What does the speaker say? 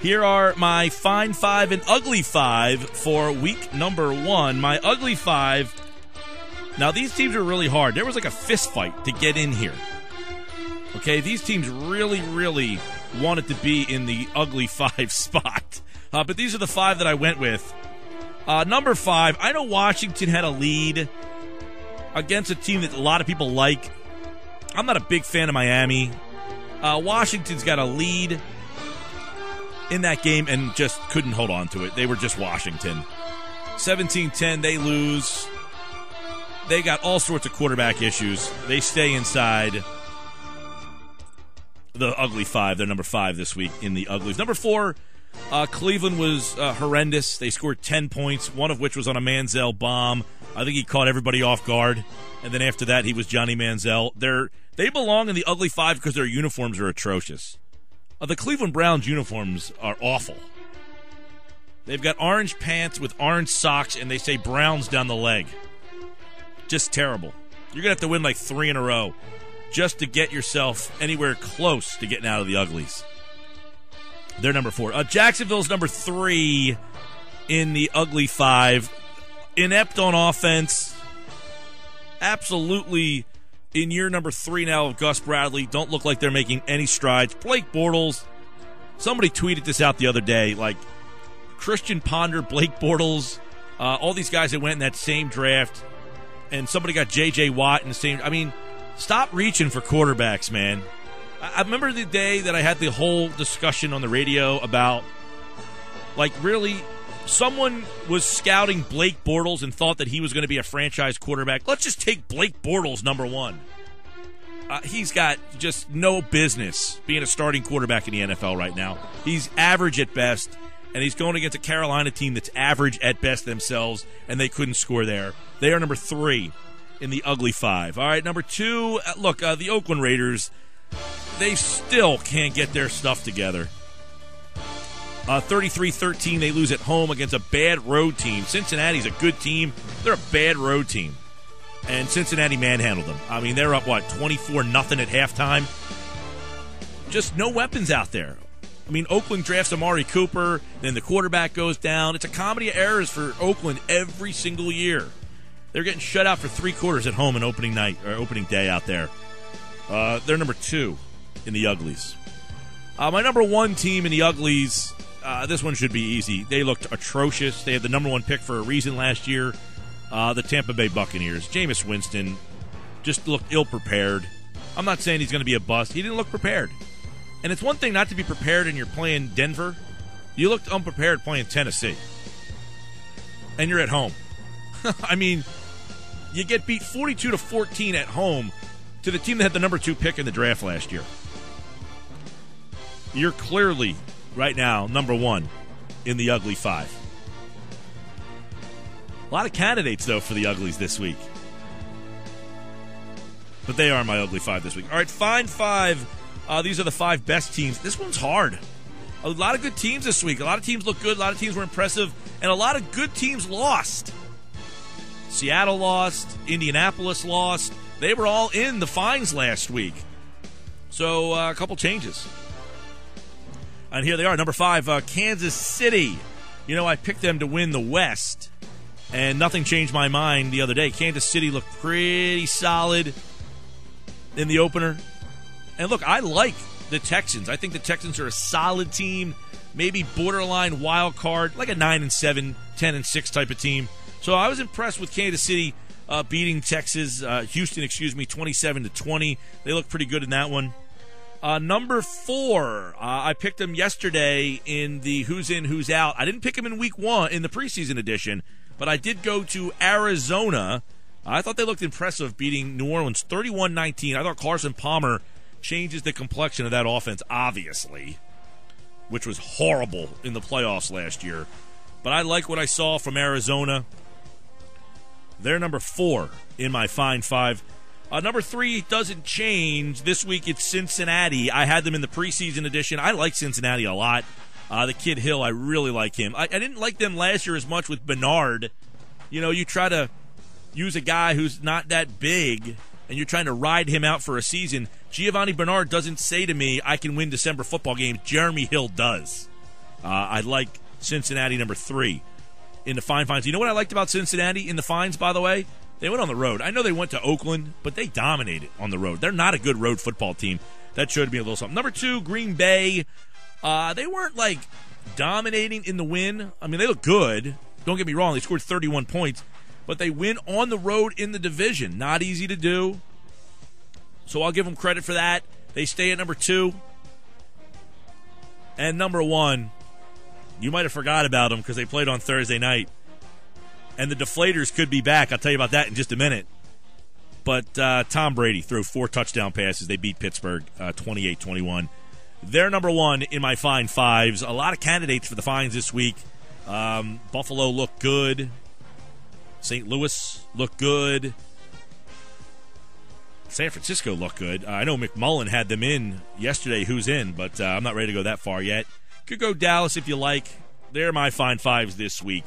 Here are my fine five and ugly five for week number 1. My ugly five. Now, these teams are really hard. There was like a fist fight to get in here. Okay, these teams really, really wanted to be in the ugly five spot. But these are the five that I went with. Number 5, I know Washington had a lead against a team that a lot of people like. I'm not a big fan of Miami. Washington's got a lead in that game and just couldn't hold on to it. They were just Washington. 17-10, they lose. They got all sorts of quarterback issues. They stay inside the ugly five. They're number 5 this week in the uglies. Number 4, Cleveland was horrendous. They scored 10 points, one of which was on a Manziel bomb. I think he caught everybody off guard. And then after that, he was Johnny Manziel. They belong in the ugly five because their uniforms are atrocious. The Cleveland Browns uniforms are awful. They've got orange pants with orange socks, and they say Browns down the leg. Just terrible. You're going to have to win like 3 in a row just to get yourself anywhere close to getting out of the uglies. They're number 4. Jacksonville's number 3 in the ugly five. Inept on offense. Absolutely in year number 3 now of Gus Bradley. Don't look like they're making any strides. Blake Bortles. Somebody tweeted this out the other day. Like Christian Ponder, Blake Bortles, all these guys that went in that same draft. And somebody got J.J. Watt in the same. I mean, stop reaching for quarterbacks, man. I remember the day that I had the whole discussion on the radio about, like, really, someone was scouting Blake Bortles and thought that he was going to be a franchise quarterback. Let's just take Blake Bortles, number 1. He's got just no business being a starting quarterback in the NFL right now. He's average at best, and he's going against a Carolina team that's average at best themselves, and they couldn't score there. They are number 3 in the ugly five. All right, number 2, look, the Oakland Raiders, they still can't get their stuff together. 33-13, they lose at home against a bad road team. Cincinnati's a good team. They're a bad road team. And Cincinnati manhandled them. I mean, they're up, 24-0 at halftime. Just no weapons out there. I mean, Oakland drafts Amari Cooper, then the quarterback goes down. It's a comedy of errors for Oakland every single year. They're getting shut out for 3 quarters at home on opening night or opening day out there. They're number 2 in the uglies. My number 1 team in the uglies, this one should be easy. They looked atrocious. They had the number 1 pick for a reason last year. The Tampa Bay Buccaneers. Jameis Winston just looked ill-prepared. I'm not saying he's going to be a bust. He didn't look prepared. And it's one thing not to be prepared and you're playing Denver. You looked unprepared playing Tennessee. And you're at home. I mean, you get beat 42-14 at home to the team that had the number 2 pick in the draft last year. You're clearly, right now, number 1 in the ugly five. A lot of candidates, though, for the uglies this week. But they are my ugly five this week. All right, fine 5. These are the 5 best teams. This one's hard. A lot of good teams this week. A lot of teams look good. A lot of teams were impressive. And a lot of good teams lost. Seattle lost. Indianapolis lost. They were all in the fines last week. So a couple changes. And here they are. Number 5, Kansas City. You know, I picked them to win the West. And nothing changed my mind the other day. Kansas City looked pretty solid in the opener. And look, I like the Texans. I think the Texans are a solid team. Maybe borderline wild card, like a 9-7, 10-6 type of team. So I was impressed with Kansas City beating Houston, 27-20. They look pretty good in that one. Number 4, I picked them yesterday in the Who's In, Who's Out. I didn't pick them in week 1 in the preseason edition, but I did go to Arizona. I thought they looked impressive beating New Orleans 31-19. I thought Carson Palmer changes the complexion of that offense, obviously, which was horrible in the playoffs last year. But I like what I saw from Arizona. They're number 4 in my fine 5. Number 3 doesn't change. This week it's Cincinnati. I had them in the preseason edition. I like Cincinnati a lot. The kid Hill, I really like him. I didn't like them last year as much with Bernard. You know, you try to use a guy who's not that big, and you're trying to ride him out for a season. Giovanni Bernard doesn't say to me, I can win December football games. Jeremy Hill does. I like Cincinnati number 3 in the fines. You know what I liked about Cincinnati in the fines, by the way? They went on the road. I know they went to Oakland, but they dominated on the road. They're not a good road football team. That showed me a little something. Number 2, Green Bay. They weren't, like, dominating in the win. I mean, they look good. Don't get me wrong. They scored 31 points. But they win on the road in the division. Not easy to do. So I'll give them credit for that. They stay at number 2. And number 1, you might have forgot about them because they played on Thursday night. And the Deflators could be back. I'll tell you about that in just a minute. But Tom Brady threw 4 touchdown passes. They beat Pittsburgh 28-21. They're number 1 in my fine fives. A lot of candidates for the fines this week. Buffalo looked good. St. Louis looked good. San Francisco looked good. I know McMullen had them in yesterday. Who's in? But I'm not ready to go that far yet. Could go Dallas if you like. They're my fine fives this week.